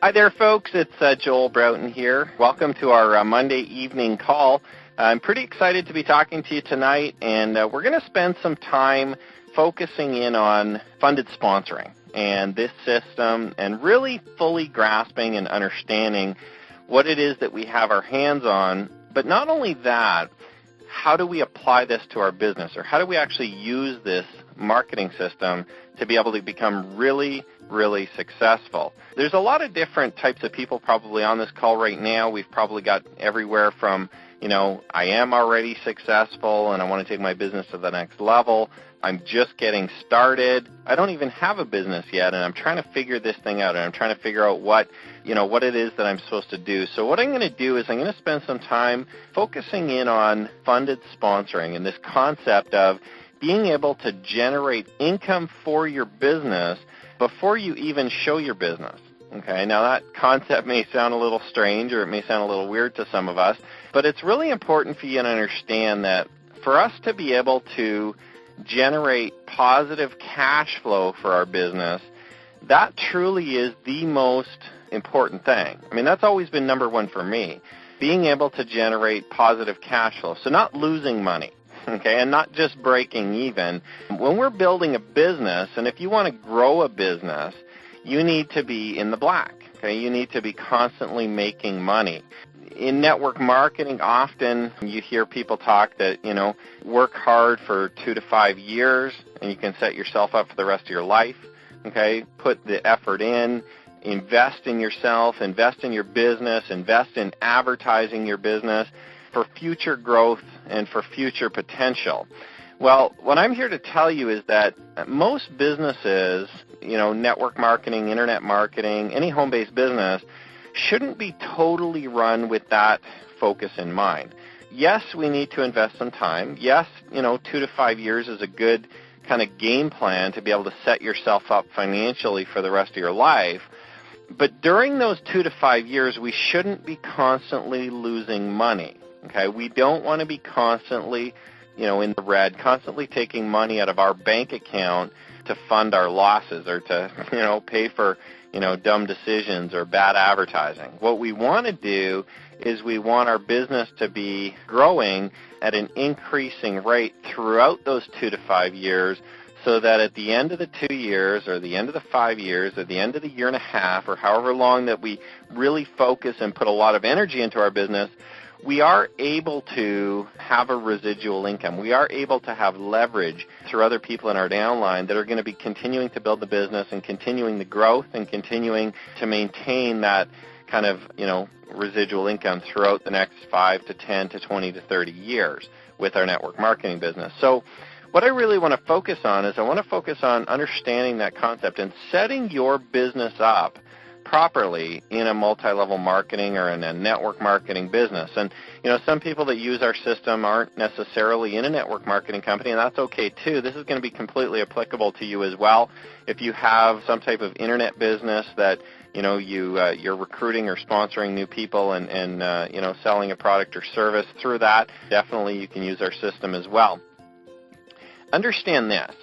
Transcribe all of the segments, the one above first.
Hi there, folks. It's Joel Broughton here. Welcome to our Monday evening call. I'm pretty excited to be talking to you tonight, and we're going to spend some time focusing in on funded sponsoring and this system and really fully grasping and understanding what it is that we have our hands on. But not only that, how do we apply this to our business, or how do we actually use this marketing system to be able to become really successful? There's a lot of different types of people probably on this call right now. We've probably got everywhere from, I am already successful and I want to take my business to the next level. I'm just getting started. I don't even have a business yet, and I'm trying to figure this thing out, and I'm trying to figure out what it is that I'm supposed to do. So what I'm going to do is I'm going to spend some time focusing in on funded sponsoring and this concept of being able to generate income for your business before you even show your business. Okay, now that concept may sound a little strange, or it may sound a little weird to some of us, but it's really important for you to understand that for us to be able to generate positive cash flow for our business, that truly is the most important thing. I mean, that's always been number one for me, being able to generate positive cash flow. So not losing money. Okay, and not just breaking even. When we're building a business, and if you want to grow a business, you need to be in the black. Okay, you need to be constantly making money. In network marketing, often you hear people talk that, work hard for 2 to 5 years, and you can set yourself up for the rest of your life. Okay, put the effort in, invest in yourself, invest in your business, invest in advertising your business for future growth and for future potential. Well, what I'm here to tell you is that most businesses, network marketing, internet marketing, any home-based business, shouldn't be totally run with that focus in mind. Yes, we need to invest some time. Yes, 2 to 5 years is a good kind of game plan to be able to set yourself up financially for the rest of your life. But during those 2 to 5 years, we shouldn't be constantly losing money. Okay, we don't want to be constantly, in the red, constantly taking money out of our bank account to fund our losses or to, pay for, dumb decisions or bad advertising. What we want to do is we want our business to be growing at an increasing rate throughout those 2 to 5 years, so that at the end of the 2 years or the end of the 5 years or the end of the year and a half, or however long that we really focus and put a lot of energy into our business, we are able to have a residual income. We are able to have leverage through other people in our downline that are going to be continuing to build the business and continuing the growth and continuing to maintain that kind of, residual income throughout the next 5 to 10 to 20 to 30 years with our network marketing business. So what I really want to focus on is I want to focus on understanding that concept and setting your business up properly in a multi-level marketing or in a network marketing business. And, some people that use our system aren't necessarily in a network marketing company, and that's okay too. This is going to be completely applicable to you as well. If you have some type of internet business that, you're recruiting or sponsoring new people and selling a product or service through that, definitely you can use our system as well. Understand this.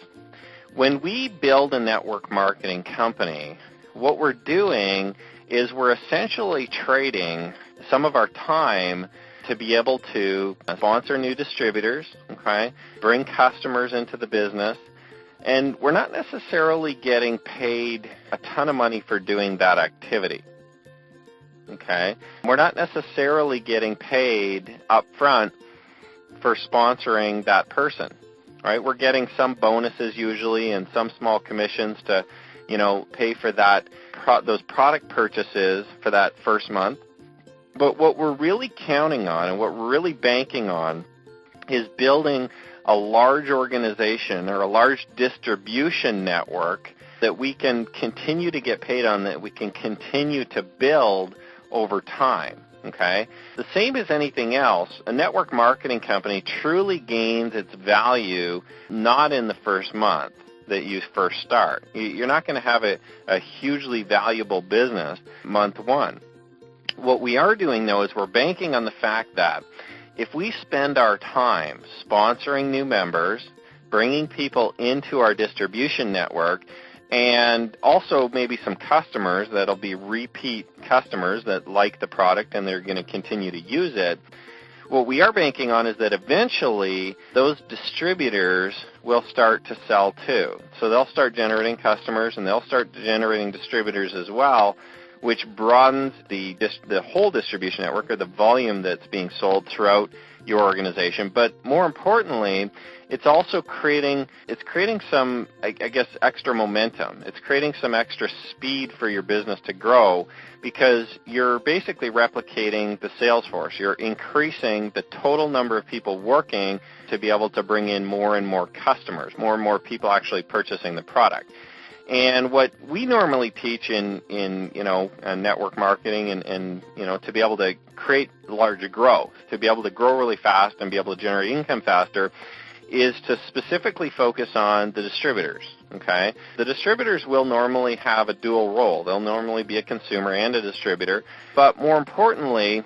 When we build a network marketing company, what we're doing is we're essentially trading some of our time to be able to sponsor new distributors, okay, bring customers into the business, and we're not necessarily getting paid a ton of money for doing that activity, okay? We're not necessarily getting paid up front for sponsoring that person, right? We're getting some bonuses usually and some small commissions to pay for those product purchases for that first month. But what we're really counting on and what we're really banking on is building a large organization or a large distribution network that we can continue to get paid on, that we can continue to build over time. Okay? The same as anything else, a network marketing company truly gains its value not in the first month that you first start. You're not going to have a hugely valuable business month one. What we are doing, though, is we're banking on the fact that if we spend our time sponsoring new members, bringing people into our distribution network, and also maybe some customers that'll be repeat customers that like the product and they're going to continue to use it. What we are banking on is that eventually those distributors will start to sell too. So they'll start generating customers and they'll start generating distributors as well, which broadens the whole distribution network, or the volume that's being sold throughout your organization. But more importantly, it's also creating some, I guess, extra momentum. It's creating some extra speed for your business to grow, because you're basically replicating the sales force. You're increasing the total number of people working to be able to bring in more and more customers, more and more people actually purchasing the product. And what we normally teach in network marketing and to be able to create larger growth, to be able to grow really fast and be able to generate income faster, is to specifically focus on the distributors, okay? The distributors will normally have a dual role. They'll normally be a consumer and a distributor. But more importantly,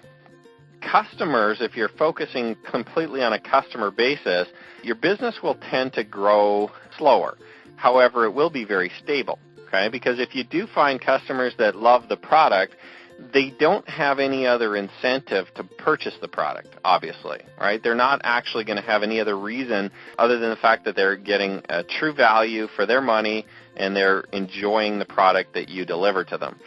customers, if you're focusing completely on a customer basis, your business will tend to grow slower. However, it will be very stable, okay? Because if you do find customers that love the product, they don't have any other incentive to purchase the product, obviously, right? They're not actually going to have any other reason other than the fact that they're getting a true value for their money and they're enjoying the product that you deliver to them.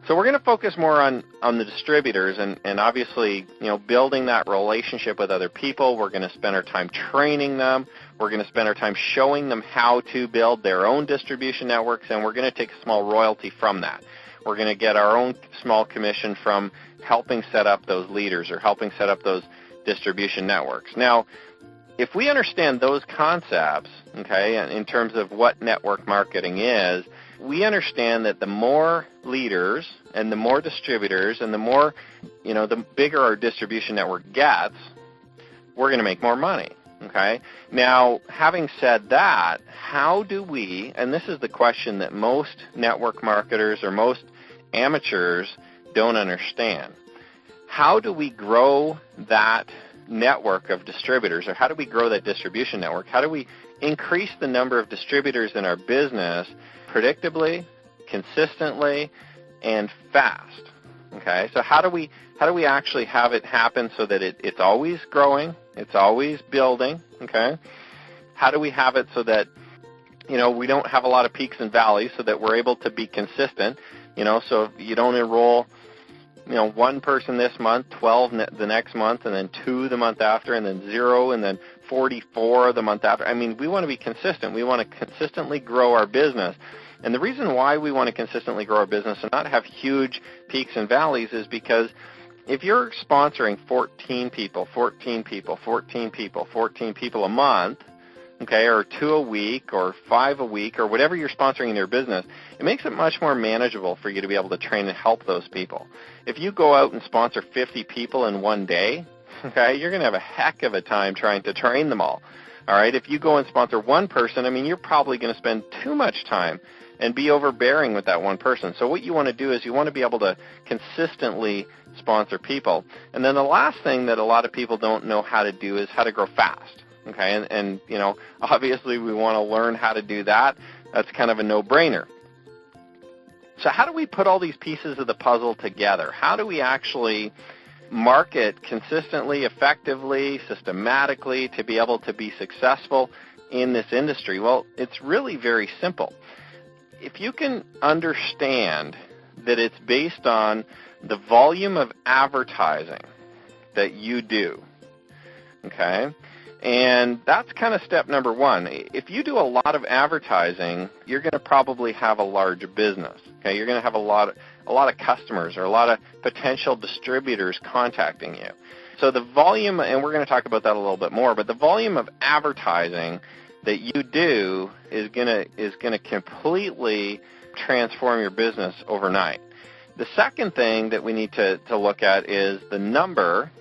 So we're going to focus more on the distributors and obviously, building that relationship with other people. We're going to spend our time training them. We're going to spend our time showing them how to build their own distribution networks, and we're going to take a small royalty from that. We're going to get our own small commission from helping set up those leaders or helping set up those distribution networks. Now, if we understand those concepts, okay, in terms of what network marketing is, we understand that the more leaders and the more distributors and the more, the bigger our distribution network gets, we're going to make more money, okay? Now, having said that, how do we, and this is the question that most network marketers or most amateurs don't understand, how do we grow that network of distributors, or how do we grow that distribution network? How do we increase the number of distributors in our business predictably, consistently, and fast? Okay, so how do we actually have it happen so that it's always growing, it's always building? Okay, how do we have it so that we don't have a lot of peaks and valleys, so that we're able to be consistent? So if you don't enroll one person this month, 12 the next month, and then 2 the month after, and then 0, and then 44 the month after. I mean, we want to be consistent. We want to consistently grow our business. And the reason why we want to consistently grow our business and not have huge peaks and valleys is because if you're sponsoring 14 people a month, okay, or 2 a week or 5 a week or whatever you're sponsoring in your business, it makes it much more manageable for you to be able to train and help those people. If you go out and sponsor 50 people in one day, okay, you're going to have a heck of a time trying to train them all. All right, if you go and sponsor one person, you're probably going to spend too much time and be overbearing with that one person. So what you want to do is you want to be able to consistently sponsor people. And then the last thing that a lot of people don't know how to do is how to grow fast. Okay, and obviously we want to learn how to do that. That's kind of a no-brainer. So how do we put all these pieces of the puzzle together? How do we actually market consistently, effectively, systematically to be able to be successful in this industry? Well, it's really very simple. If you can understand that it's based on the volume of advertising that you do, okay, and that's kind of step number one. If you do a lot of advertising, you're going to probably have a large business. Okay, you're going to have a lot of customers or a lot of potential distributors contacting you. So the volume, and we're going to talk about that a little bit more, but the volume of advertising that you do is going to completely transform your business overnight. The second thing that we need to look at is the number,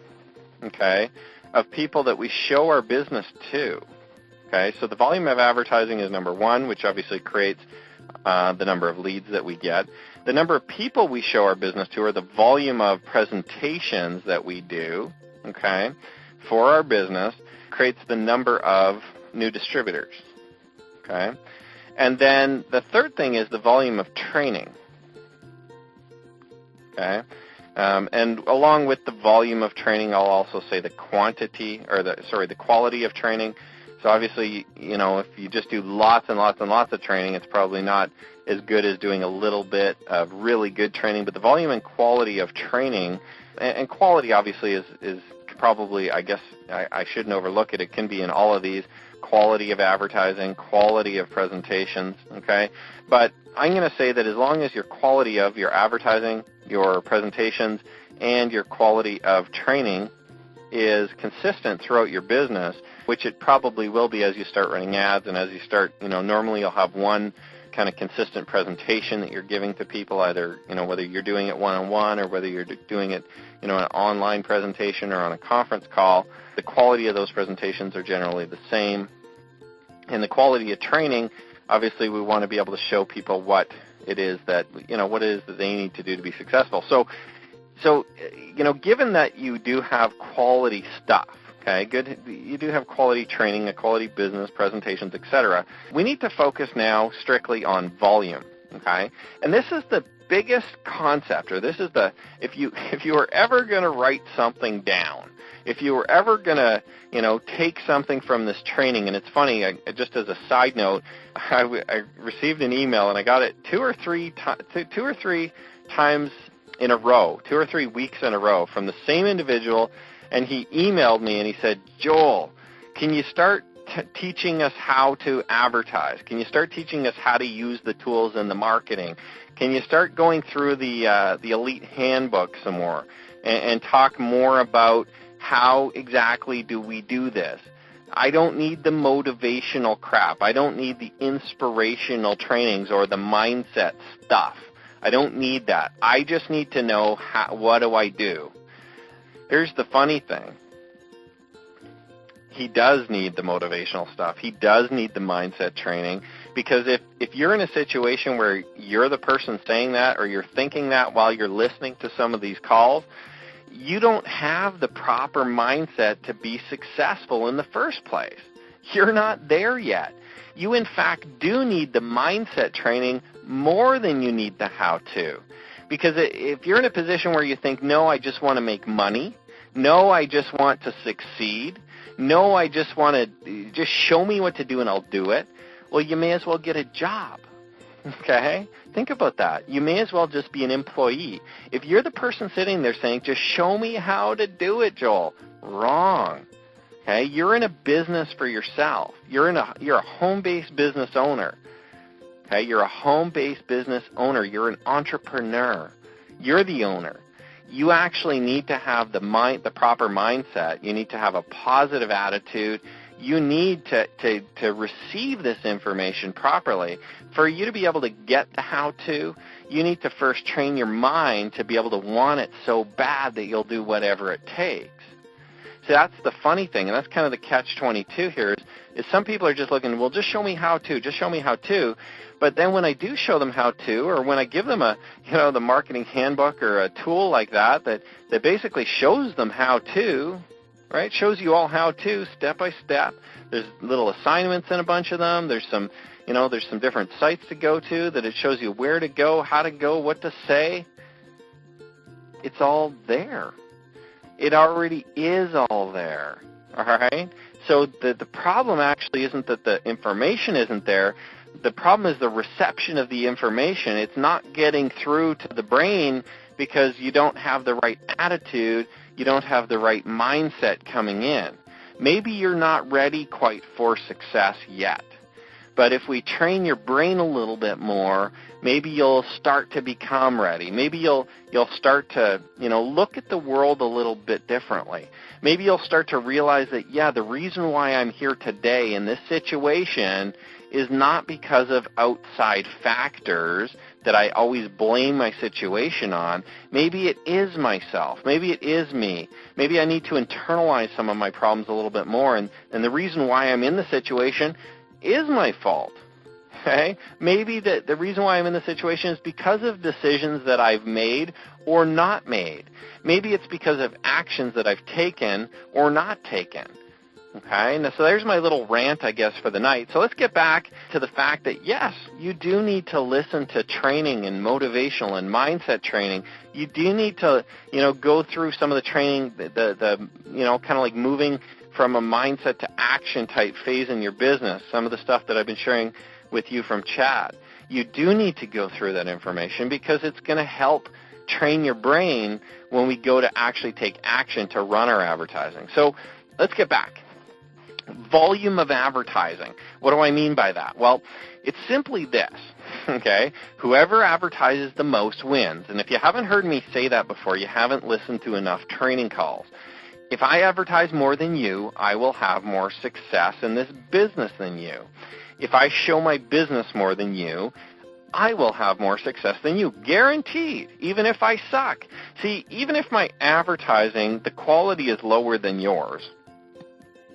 okay, of people that we show our business to. Okay, so the volume of advertising is number one, which obviously creates the number of leads that we get. The number of people we show our business to, or the volume of presentations that we do, okay, for our business, creates the number of new distributors. Okay, And then the third thing is the volume of training. Okay? And along with the volume of training, I'll also say the quality of training. So obviously, if you just do lots and lots and lots of training, it's probably not as good as doing a little bit of really good training. But the volume and quality of training, and quality obviously is probably, I guess, I shouldn't overlook it. It can be in all of these: quality of advertising, quality of presentations, okay? But I'm going to say that as long as your quality of your advertising, your presentations, and your quality of training is consistent throughout your business, which it probably will be as you start running ads and as you start, normally you'll have one kind of consistent presentation that you're giving to people, either, whether you're doing it one-on-one or whether you're doing it, an online presentation or on a conference call. The quality of those presentations are generally the same. And the quality of training, obviously we want to be able to show people what it is that, what it is that they need to do to be successful. So, given that you do have quality stuff, okay, good, you do have quality training, a quality business, presentations, etc., we need to focus now strictly on volume, okay? And this is the biggest concept, or this is the, if you were ever going to write something down, if you were ever going to, take something from this training, and it's funny, just as a side note, I received an email, and I got it two or three times in a row, 2 or 3 weeks in a row from the same individual, and he emailed me, and he said, Joel, can you start teaching us how to advertise? Can you start teaching us how to use the tools in the marketing? Can you start going through the Elite Handbook some more and talk more about how exactly do we do this? I don't need the motivational crap. I don't need the inspirational trainings or the mindset stuff. I don't need that. I just need to know what do I do. Here's the funny thing. He does need the motivational stuff. He does need the mindset training, because if you're in a situation where you're the person saying that or you're thinking that while you're listening to some of these calls, you don't have the proper mindset to be successful in the first place. You're not there yet. You, in fact, do need the mindset training more than you need the how-to. Because if you're in a position where you think, no, I just want to make money, no, I just want to succeed, no, I just want to, just show me what to do and I'll do it, well, you may as well get a job. Okay? Think about that. You may as well just be an employee. If you're the person sitting there saying, just show me how to do it, Joel, wrong. Okay? You're in a business for yourself. You're a home-based business owner. Okay? You're a home-based business owner. You're an entrepreneur. You're the owner. You actually need to have the proper mindset. You need to have a positive attitude. You need to receive this information properly. For you to be able to get the how-to, you need to first train your mind to be able to want it so bad that you'll do whatever it takes. So that's the funny thing, and that's kind of the catch-22 here, is some people are just looking, well, just show me how-to, just show me how-to. But then when I do show them how-to, or when I give them the marketing handbook or a tool like that basically shows them how-to, right? Shows you all how to, step by step. There's little assignments in a bunch of them. There's some different sites to go to that it shows you where to go, how to go, what to say. It's all there. It already is all there. All right? So the problem actually isn't that the information isn't there. The problem is the reception of the information. It's not getting through to the brain because you don't have the right attitude. You don't have the right mindset coming in. Maybe you're not ready quite for success yet. But if we train your brain a little bit more, maybe you'll start to become ready. Maybe you'll start to, look at the world a little bit differently. Maybe you'll start to realize that, the reason why I'm here today in this situation is not because of outside factors that I always blame my situation on. Maybe it is myself. Maybe it is me. Maybe I need to internalize some of my problems a little bit more, and the reason why I'm in the situation is my fault. Okay? Maybe the reason why I'm in the situation is because of decisions that I've made or not made. Maybe it's because of actions that I've taken or not taken. Okay, and so there's my little rant, I guess, for the night. So let's get back to the fact that, yes, you do need to listen to training and motivational and mindset training. You do need to, go through some of the training, the kind of like moving from a mindset to action type phase in your business, some of the stuff that I've been sharing with you from chat. You do need to go through that information because it's going to help train your brain when we go to actually take action to run our advertising. So let's get back. Volume of advertising. What do I mean by that? Well, it's simply this, okay? Whoever advertises the most wins. And if you haven't heard me say that before, you haven't listened to enough training calls. If I advertise more than you, I will have more success in this business than you. If I show my business more than you, I will have more success than you, guaranteed, even if I suck. See, even if my advertising, the quality is lower than yours,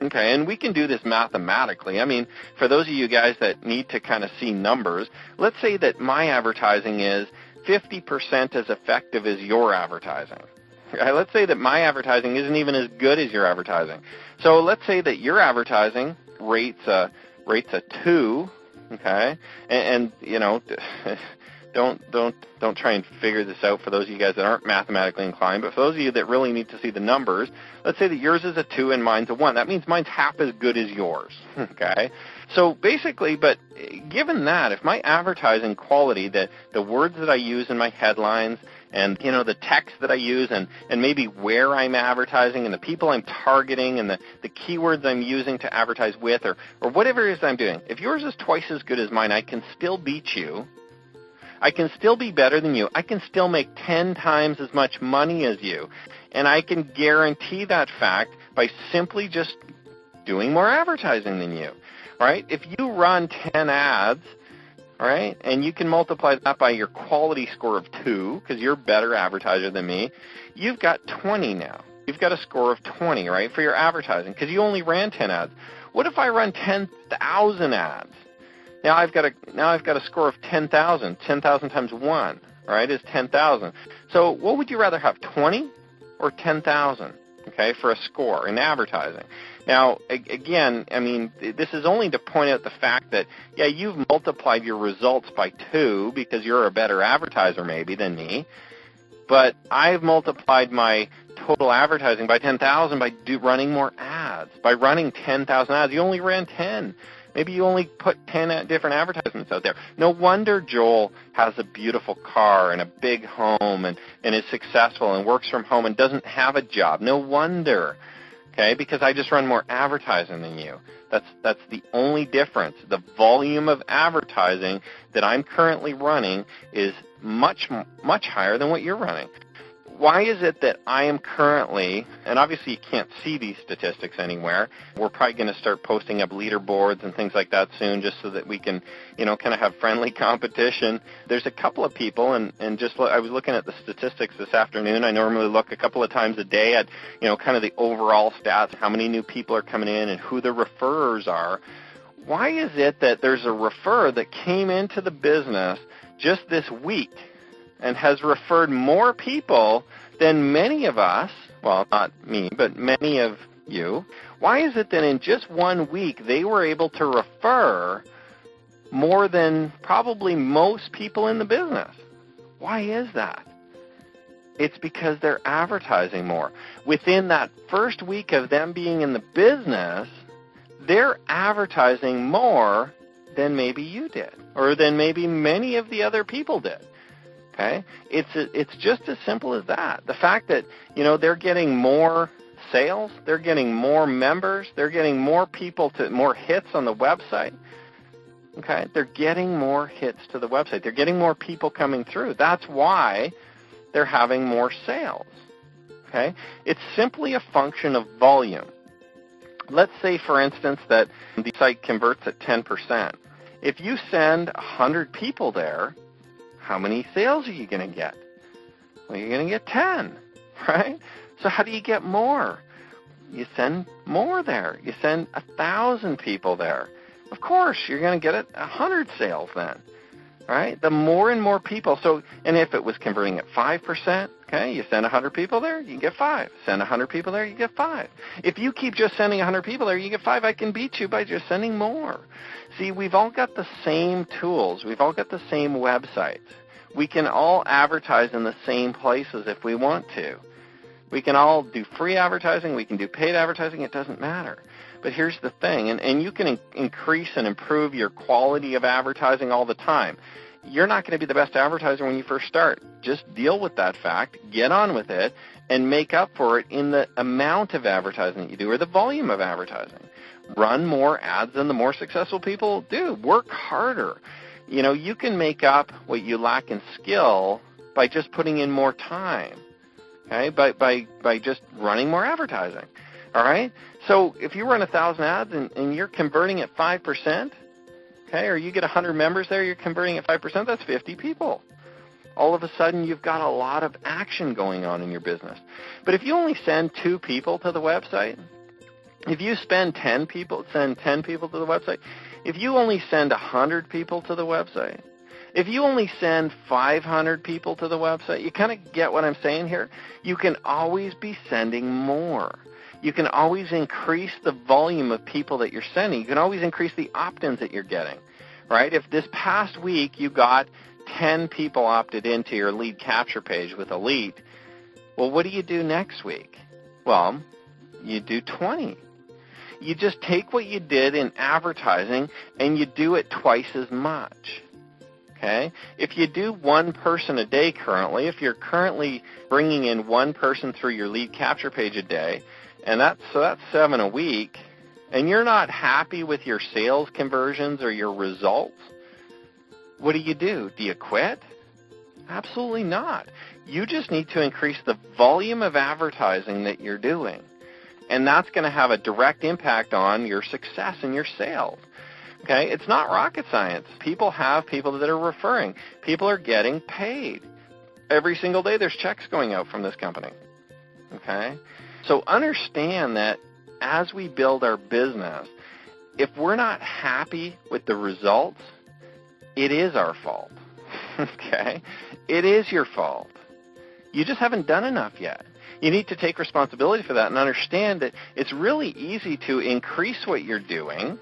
okay, and we can do this mathematically. I mean, for those of you guys that need to kind of see numbers, let's say that my advertising is 50% as effective as your advertising. Okay? Let's say that my advertising isn't even as good as your advertising. So let's say that your advertising rates a 2, okay, and don't try and figure this out for those of you guys that aren't mathematically inclined, but for those of you that really need to see the numbers, let's say that yours is a 2 and mine's a 1. That means mine's half as good as yours, okay? So basically, but given that, if my advertising quality, the words that I use in my headlines and, the text that I use and maybe where I'm advertising and the people I'm targeting and the keywords I'm using to advertise with or whatever it is I'm doing, if yours is twice as good as mine, I can still beat you. I can still be better than you. I can still make 10 times as much money as you. And I can guarantee that fact by simply just doing more advertising than you, right? If you run 10 ads, right, and you can multiply that by your quality score of 2, because you're a better advertiser than me, you've got 20 now. You've got a score of 20, right, for your advertising, because you only ran 10 ads. What if I run 10,000 ads? Now I've got a score of 10,000. 10,000 times 1, right, is 10,000. So what would you rather have, 20 or 10,000, okay, for a score in advertising? Now, again, I mean, this is only to point out the fact that, yeah, you've multiplied your results by 2 because you're a better advertiser maybe than me, but I've multiplied my total advertising by 10,000 by running more ads. By running 10,000 ads, you only ran 10. Maybe you only put 10 different advertisements out there. No wonder Joel has a beautiful car and a big home and is successful and works from home and doesn't have a job. No wonder, okay, because I just run more advertising than you. That's the only difference. The volume of advertising that I'm currently running is much, much higher than what you're running. Why is it that I am currently, and obviously you can't see these statistics anywhere, we're probably going to start posting up leaderboards and things like that soon just so that we can, kind of have friendly competition. There's a couple of people, and I was looking at the statistics this afternoon. I normally look a couple of times a day at, kind of the overall stats, how many new people are coming in and who the referrers are. Why is it that there's a referrer that came into the business just this week and has referred more people than many of us, well, not me, but many of you? Why is it that in just 1 week they were able to refer more than probably most people in the business? Why is that? It's because they're advertising more. Within that first week of them being in the business, they're advertising more than maybe you did, or than maybe many of the other people did. Okay, it's just as simple as that. The fact that they're getting more sales, they're getting more members, they're getting more people more hits on the website. Okay, they're getting more hits to the website. They're getting more people coming through. That's why they're having more sales. Okay, it's simply a function of volume. Let's say, for instance, that the site converts at 10%. If you send 100 people there, how many sales are you going to get? Well, you're going to get 10, right? So how do you get more? You send more there. You send 1,000 people there. Of course, you're going to get 100 sales then. right? The more and more people. So, and if it was converting at 5%, okay, you send 100 people there, you get 5. Send 100 people there, you get 5. If you keep just sending 100 people there, you get 5. I can beat you by just sending more. See, we've all got the same tools. We've all got the same websites. We can all advertise in the same places if we want to. We can all do free advertising. We can do paid advertising. It doesn't matter. But here's the thing, and you can increase and improve your quality of advertising all the time. You're not going to be the best advertiser when you first start. Just deal with that fact, get on with it, and make up for it in the amount of advertising that you do or the volume of advertising. Run more ads than the more successful people do. Work harder. You know, you can make up what you lack in skill by just putting in more time, okay, by just running more advertising, all right? So if you run 1,000 ads and you're converting at 5%, okay, or you get 100 members there, you're converting at 5%, that's 50 people. All of a sudden, you've got a lot of action going on in your business. But if you only send 2 people to the website, if you send 10 people to the website, if you only send 100 people to the website, if you only send 500 people to the website, you kind of get what I'm saying here? You can always be sending more. You can always increase the volume of people that you're sending. You can always increase the opt-ins that you're getting, right? If this past week you got 10 people opted into your lead capture page with Elite, well, what do you do next week? Well, you do 20. You just take what you did in advertising and you do it twice as much. Okay? If you do one person a day currently, if you're currently bringing in one person through your lead capture page a day, and that's 7 a week, and you're not happy with your sales conversions or your results, what do? Do you quit? Absolutely not. You just need to increase the volume of advertising that you're doing, and that's going to have a direct impact on your success and your sales. Okay? It's not rocket science. People have people that are referring. People are getting paid. Every single day there's checks going out from this company. Okay? So understand that as we build our business, if we're not happy with the results, it is our fault. Okay? It is your fault. You just haven't done enough yet. You need to take responsibility for that and understand that it's really easy to increase what you're doing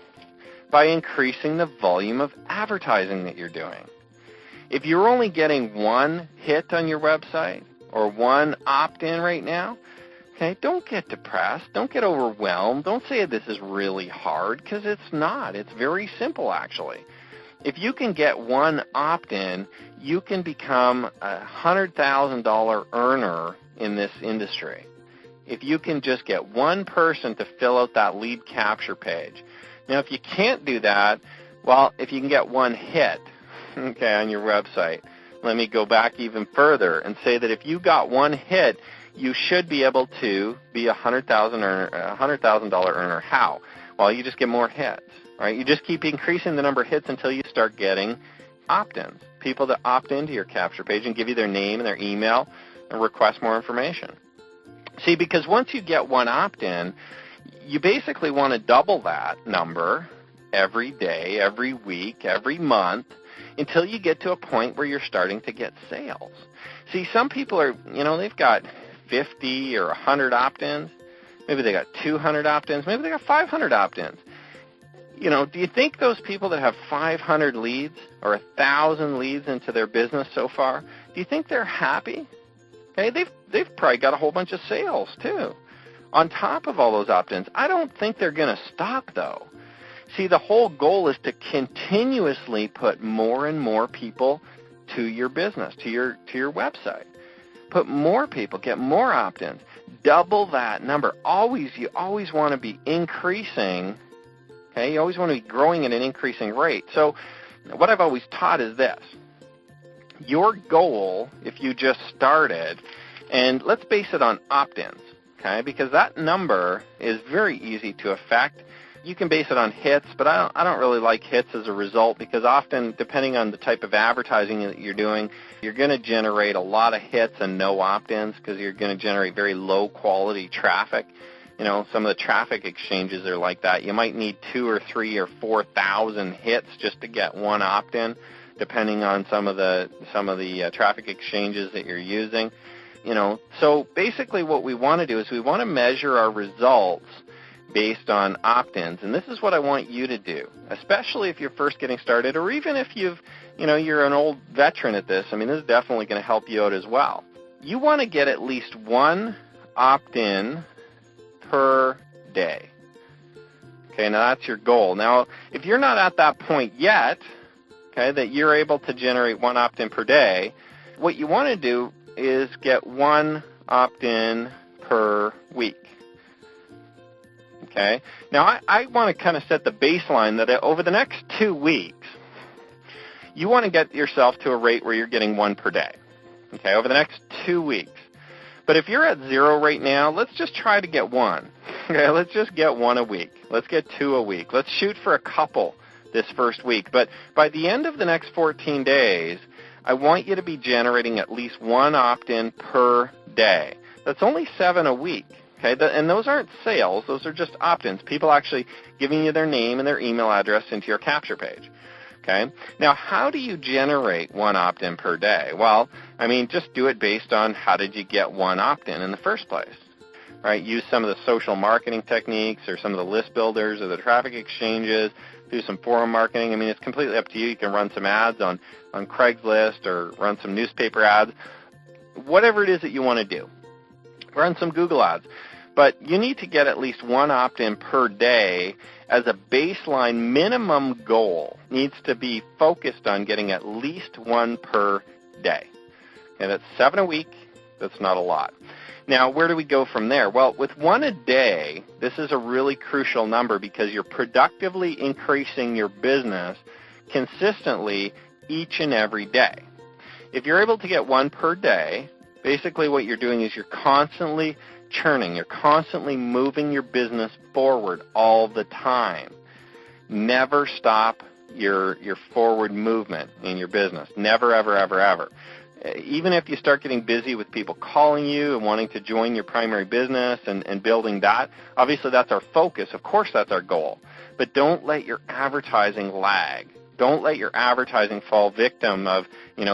by increasing the volume of advertising that you're doing. If you're only getting one hit on your website or one opt-in right now, okay, don't get depressed. Don't get overwhelmed. Don't say this is really hard, because it's not. It's very simple, actually. If you can get one opt-in, you can become a $100,000 earner in this industry. If you can just get one person to fill out that lead capture page. Now, if you can't do that, well, if you can get one hit, okay, on your website, let me go back even further and say that if you got one hit, you should be able to be a $100,000 earner. How? Well, you just get more hits, right? You just keep increasing the number of hits until you start getting opt-ins, people that opt into your capture page and give you their name and their email and request more information. See, because once you get one opt-in, you basically want to double that number every day, every week, every month, until you get to a point where you're starting to get sales. See, some people are, they've got 50 or 100 opt-ins. Maybe they got 200 opt-ins. Maybe they got 500 opt-ins. Do you think those people that have 500 leads or 1,000 leads into their business so far, do you think they're happy? Okay, they've probably got a whole bunch of sales too. On top of all those opt-ins, I don't think they're going to stop though. See, the whole goal is to continuously put more and more people to your business, to your website. Put more people, get more opt-ins, double that number. You always want to be increasing, okay? You always want to be growing at an increasing rate. So what I've always taught is this. Your goal, if you just started, and let's base it on opt-ins, okay? Because that number is very easy to affect. You can base it on hits, but I don't really like hits as a result, because often, depending on the type of advertising that you're doing, you're going to generate a lot of hits and no opt-ins, because you're going to generate very low-quality traffic. Some of the traffic exchanges are like that. You might need 2,000 or 3,000 or 4,000 hits just to get one opt-in depending on some of the traffic exchanges that you're using. So basically what we want to do is we want to measure our results based on opt-ins, and this is what I want you to do, especially if you're first getting started, or even if you're an old veteran at this. I mean, this is definitely going to help you out as well. You want to get at least one opt-in per day. Okay, now that's your goal. Now, if you're not at that point yet, okay, that you're able to generate one opt-in per day, what you want to do is get one opt-in per week. Okay. Now, I want to kind of set the baseline that over the next 2 weeks, you want to get yourself to a rate where you're getting one per day. Okay, over the next 2 weeks. But if you're at 0 right now, let's just try to get one. Okay, let's just get one a week. Let's get 2 a week. Let's shoot for a couple this first week. But by the end of the next 14 days, I want you to be generating at least one opt-in per day. That's only 7 a week. Okay, and those aren't sales. Those are just opt-ins, people actually giving you their name and their email address into your capture page. Okay, now how do you generate one opt-in per day? Well, I mean, just do it based on how did you get one opt-in in the first place. Right, use some of the social marketing techniques or some of the list builders or the traffic exchanges, do some forum marketing. I mean, it's completely up to you. You can run some ads on Craigslist or run some newspaper ads, whatever it is that you want to do. Run some Google ads. But you need to get at least one opt-in per day as a baseline minimum goal. Needs to be focused on getting at least one per day. And that's 7 a week. That's not a lot. Now, where do we go from there? Well, with one a day, this is a really crucial number because you're productively increasing your business consistently each and every day. If you're able to get one per day, basically what you're doing is you're constantly churning. You're constantly moving your business forward all the time. Never stop your forward movement in your business. Never, ever, ever, ever. Even if you start getting busy with people calling you and wanting to join your primary business and building that, obviously that's our focus. Of course that's our goal. But don't let your advertising lag. Don't let your advertising fall victim of,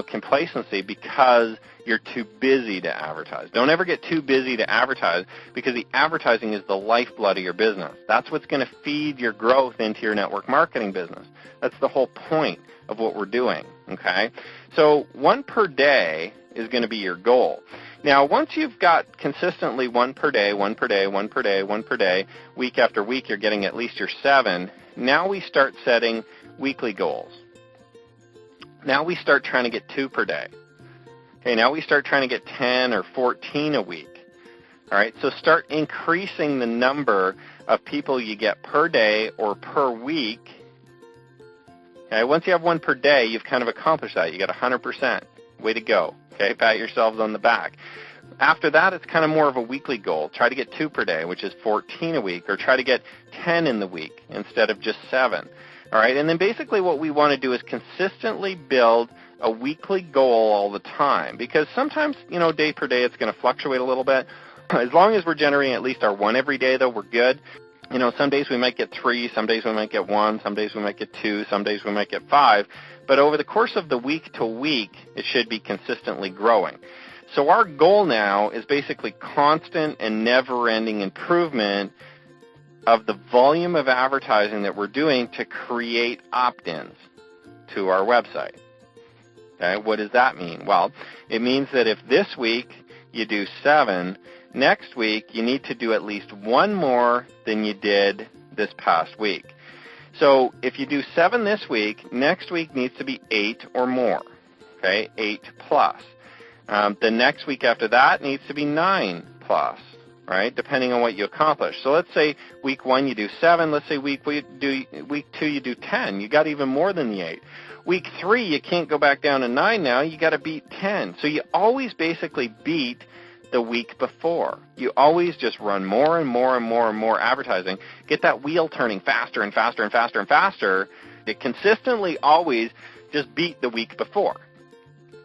complacency because you're too busy to advertise. Don't ever get too busy to advertise because the advertising is the lifeblood of your business. That's what's going to feed your growth into your network marketing business. That's the whole point of what we're doing, okay? So one per day is going to be your goal. Now, once you've got consistently one per day, one per day, one per day, one per day, week after week, you're getting at least your 7. Now we start setting weekly goals. Now we start trying to get 2 per day. Okay, now we start trying to get 10 or 14 a week. All right, so start increasing the number of people you get per day or per week. Okay, once you have one per day, you've kind of accomplished that. You got 100%. Way to go. Okay, pat yourselves on the back. After that, it's kind of more of a weekly goal. Try to get 2 per day, which is 14 a week, or try to get 10 in the week instead of just 7. All right, and then basically what we want to do is consistently build a weekly goal all the time because sometimes, day per day, it's going to fluctuate a little bit. As long as we're generating at least our 1 every day, though, we're good. Some days we might get 3, some days we might get 1, some days we might get 2, some days we might get 5. But over the course of the week to week, it should be consistently growing. So our goal now is basically constant and never-ending improvement of the volume of advertising that we're doing to create opt-ins to our website. Okay, what does that mean? Well, it means that if this week you do 7, next week you need to do at least 1 more than you did this past week. So if you do 7 this week, next week needs to be 8 or more. Okay, 8 plus. The next week after that needs to be 9 plus. Right, depending on what you accomplish. So let's say week 1 you do 7. Let's say week 2 you do 10. You got even more than the 8. Week 3 you can't go back down to 9 now. You got to beat 10. So you always basically beat the week before. You always just run more and more and more and more advertising. Get that wheel turning faster and faster and faster and faster. It consistently always just beat the week before.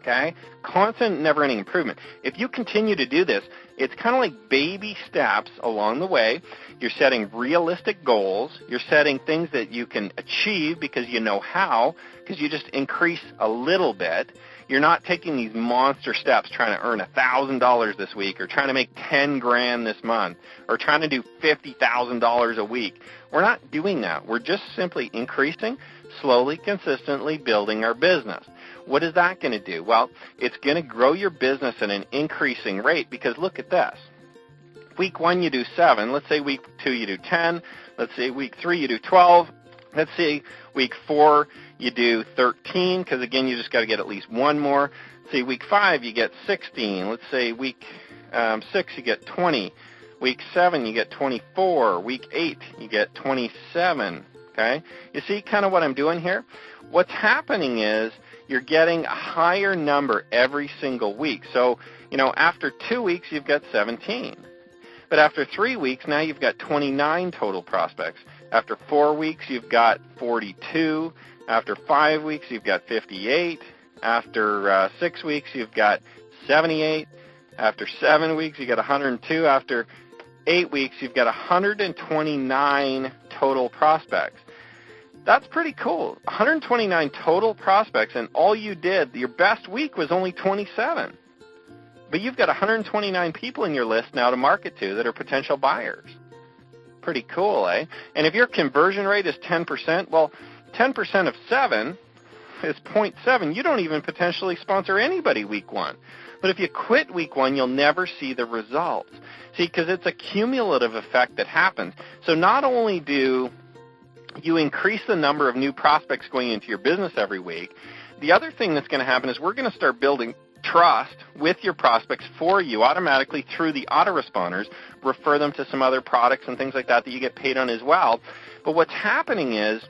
Okay? Constant, never-ending improvement. If you continue to do this, it's kind of like baby steps along the way. You're setting realistic goals. You're setting things that you can achieve because you know how, because you just increase a little bit. You're not taking these monster steps trying to earn $1,000 this week or trying to make $10,000 this month or trying to do $50,000 a week. We're not doing that. We're just simply increasing, slowly, consistently building our business. What is that going to do? Well, it's going to grow your business at an increasing rate because look at this. Week 1, you do 7. Let's say week 2, you do 10. Let's say week 3, you do 12. Let's say week 4, you do 13 because, again, you just got to get at least one more. Let's say week 5, you get 16. Let's say week 6, you get 20. Week 7, you get 24. Week 8, you get 27. Okay? You see kind of what I'm doing here? What's happening is you're getting a higher number every single week. So, after 2 weeks, you've got 17. But after 3 weeks, now you've got 29 total prospects. After 4 weeks, you've got 42. After 5 weeks, you've got 58. After 6 weeks, you've got 78. After 7 weeks, you've got 102. After 8 weeks, you've got 129 total prospects. That's pretty cool. 129 total prospects, and all you did, your best week was only 27. But you've got 129 people in your list now to market to that are potential buyers. Pretty cool, eh? And if your conversion rate is 10%, well, 10% of 7 is 0.7. You don't even potentially sponsor anybody week 1. But if you quit week 1, you'll never see the results. See, because it's a cumulative effect that happens. So not only do you increase the number of new prospects going into your business every week, the other thing that's going to happen is we're going to start building trust with your prospects for you automatically through the autoresponders, refer them to some other products and things like that you get paid on as well. But what's happening is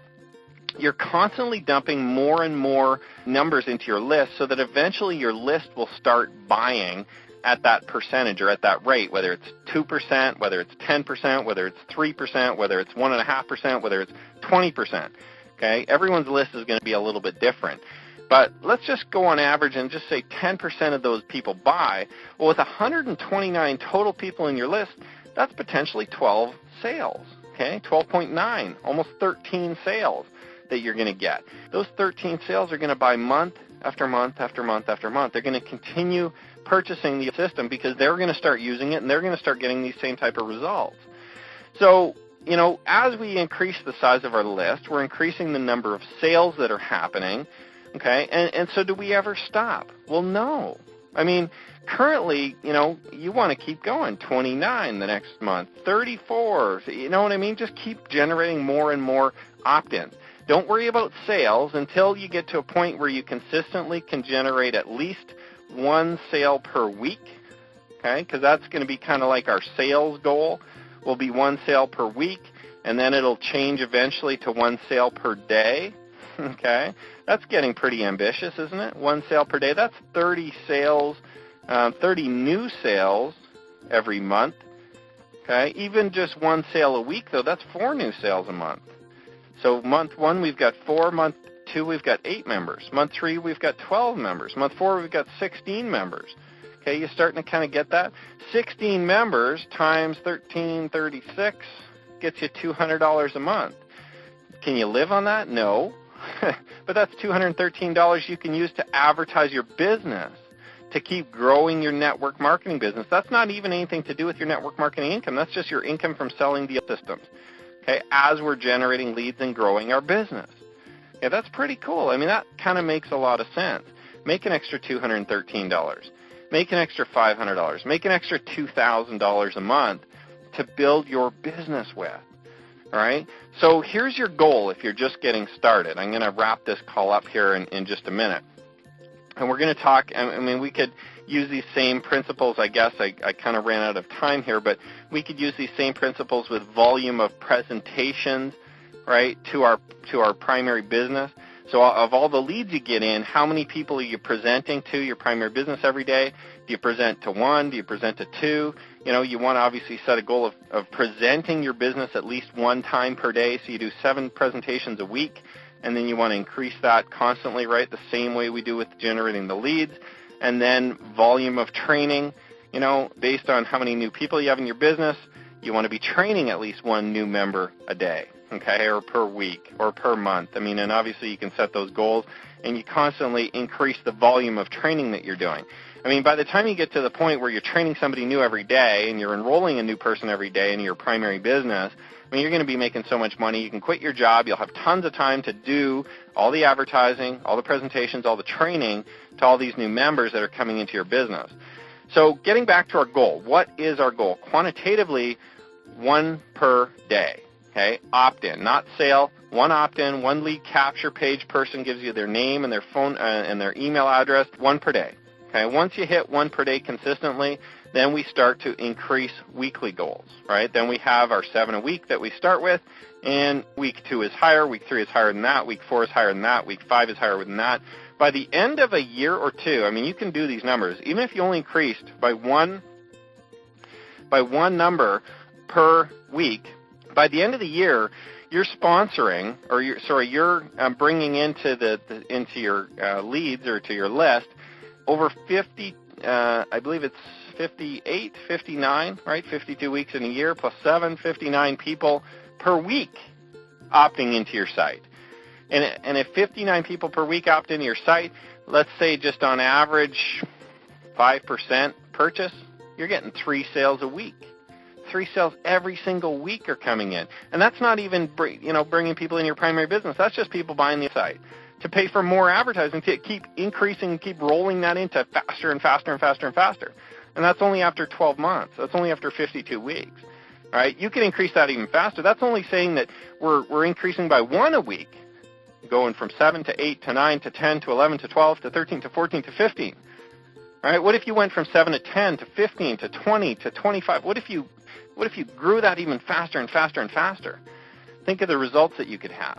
you're constantly dumping more and more numbers into your list so that eventually your list will start buying at that percentage or at that rate, whether it's 2%, whether it's 10%, whether it's 3%, whether it's 1.5%, whether it's 20%. Okay? Everyone's list is going to be a little bit different. But let's just go on average and just say 10% of those people buy. Well, with 129 total people in your list, that's potentially 12 sales. Okay? 12.9, almost 13 sales that you're going to get. Those 13 sales are going to buy month after month after month after month. They're going to continue purchasing the system because they're going to start using it and they're going to start getting these same type of results. So, as we increase the size of our list, we're increasing the number of sales that are happening, okay? And so do we ever stop? Well, no. I mean, currently, you want to keep going. 29 the next month, 34, you know what I mean? Just keep generating more and more opt-ins. Don't worry about sales until you get to a point where you consistently can generate at least one sale per week, okay? Because that's going to be kind of like our sales goal will be one sale per week, and then it'll change eventually to one sale per day, okay? That's getting pretty ambitious, isn't it? One sale per day. That's 30 sales, 30 new sales every month, okay? Even just one sale a week, though, that's 4 new sales a month. So month 1, we've got 4. Month 2, we've got 8 members. Month 3, we've got 12 members. Month 4, we've got 16 members. Okay, you starting to kind of get that? 16 members times 1336 gets you $200 a month. Can you live on that? No. But that's $213 you can use to advertise your business, to keep growing your network marketing business. That's not even anything to do with your network marketing income. That's just your income from selling the systems, okay, as we're generating leads and growing our business. Yeah, that's pretty cool. I mean, that kind of makes a lot of sense. Make an extra $213. Make an extra $500. Make an extra $2,000 a month to build your business with. All right? So here's your goal if you're just getting started. I'm going to wrap this call up here in just a minute. And we're going to talk, I mean, we could use these same principles, I guess. I kind of ran out of time here, but we could use these same principles with volume of presentations, right, to our primary business. So of all the leads you get in, how many people are you presenting to your primary business every day? Do you present to 1? Do you present to 2? You want to obviously set a goal of presenting your business at least 1 time per day. So you do 7 presentations a week and then you want to increase that constantly, right, the same way we do with generating the leads. And then volume of training, based on how many new people you have in your business, you want to be training at least one new member a day, okay, or per week or per month. And obviously you can set those goals, and you constantly increase the volume of training that you're doing. By the time you get to the point where you're training somebody new every day and you're enrolling a new person every day in your primary business, you're going to be making so much money. You can quit your job. You'll have tons of time to do all the advertising, all the presentations, all the training to all these new members that are coming into your business. So getting back to our goal, what is our goal? Quantitatively, 1 per day, okay? Opt-in, not sale. 1 opt-in, 1 lead capture page person gives you their name and their phone and their email address, 1 per day. Okay, once you hit 1 per day consistently, then we start to increase weekly goals, right? Then we have our 7 a week that we start with, and week 2 is higher, week 3 is higher than that, week 4 is higher than that, week 5 is higher than that. By the end of a year or two, you can do these numbers. Even if you only increased by one number per week, by the end of the year, you're sponsoring, or you're bringing into into your leads or to your list over 50, I believe it's 58, 59, right? 52 weeks in a year plus 7, 59 people per week opting into your site. And if 59 people per week opt into your site, let's say just on average 5% purchase, you're getting 3 sales a week. 3 sales every single week are coming in. And that's not even bringing people in your primary business. That's just people buying the site to pay for more advertising, to keep increasing, keep rolling that into faster and faster and faster and faster. And that's only after 12 months. That's only after 52 weeks. Right? You can increase that even faster. That's only saying that we're increasing by 1 a week, going from 7 to 8 to 9 to 10 to 11 to 12 to 13 to 14 to 15. All right? What if you went from 7 to 10 to 15 to 20 to 25? What if you grew that even faster and faster and faster? Think of the results that you could have.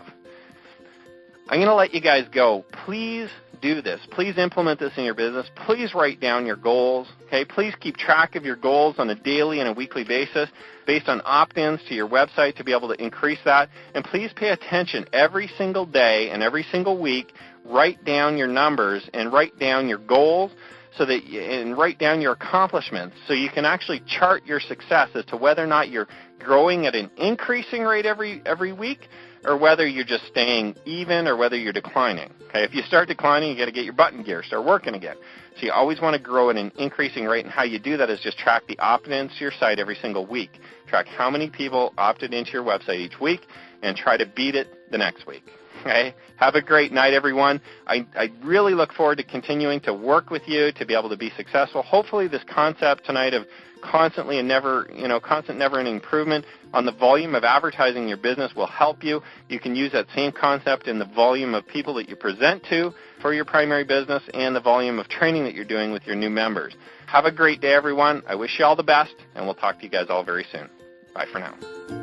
I'm going to let you guys go. Please do this. Please implement this in your business. Please write down your goals. Okay? Please keep track of your goals on a daily and a weekly basis based on opt-ins to your website to be able to increase that. And please pay attention every single day and every single week. Write down your numbers and write down your goals and write down your accomplishments so you can actually chart your success as to whether or not you're growing at an increasing rate every week, or whether you're just staying even, or whether you're declining. Okay, if you start declining, you got to get your butt in gear, start working again. So you always want to grow at an increasing rate, and how you do that is just track the opt-ins to your site every single week. Track how many people opted into your website each week, and try to beat it the next week. Okay? Have a great night, everyone. I really look forward to continuing to work with you to be able to be successful. Hopefully this concept tonight of constant never-ending improvement on the volume of advertising in your business will help you. You can use that same concept in the volume of people that you present to for your primary business and the volume of training that you're doing with your new members. Have a great day, everyone. I wish you all the best, and we'll talk to you guys all very soon. Bye for now.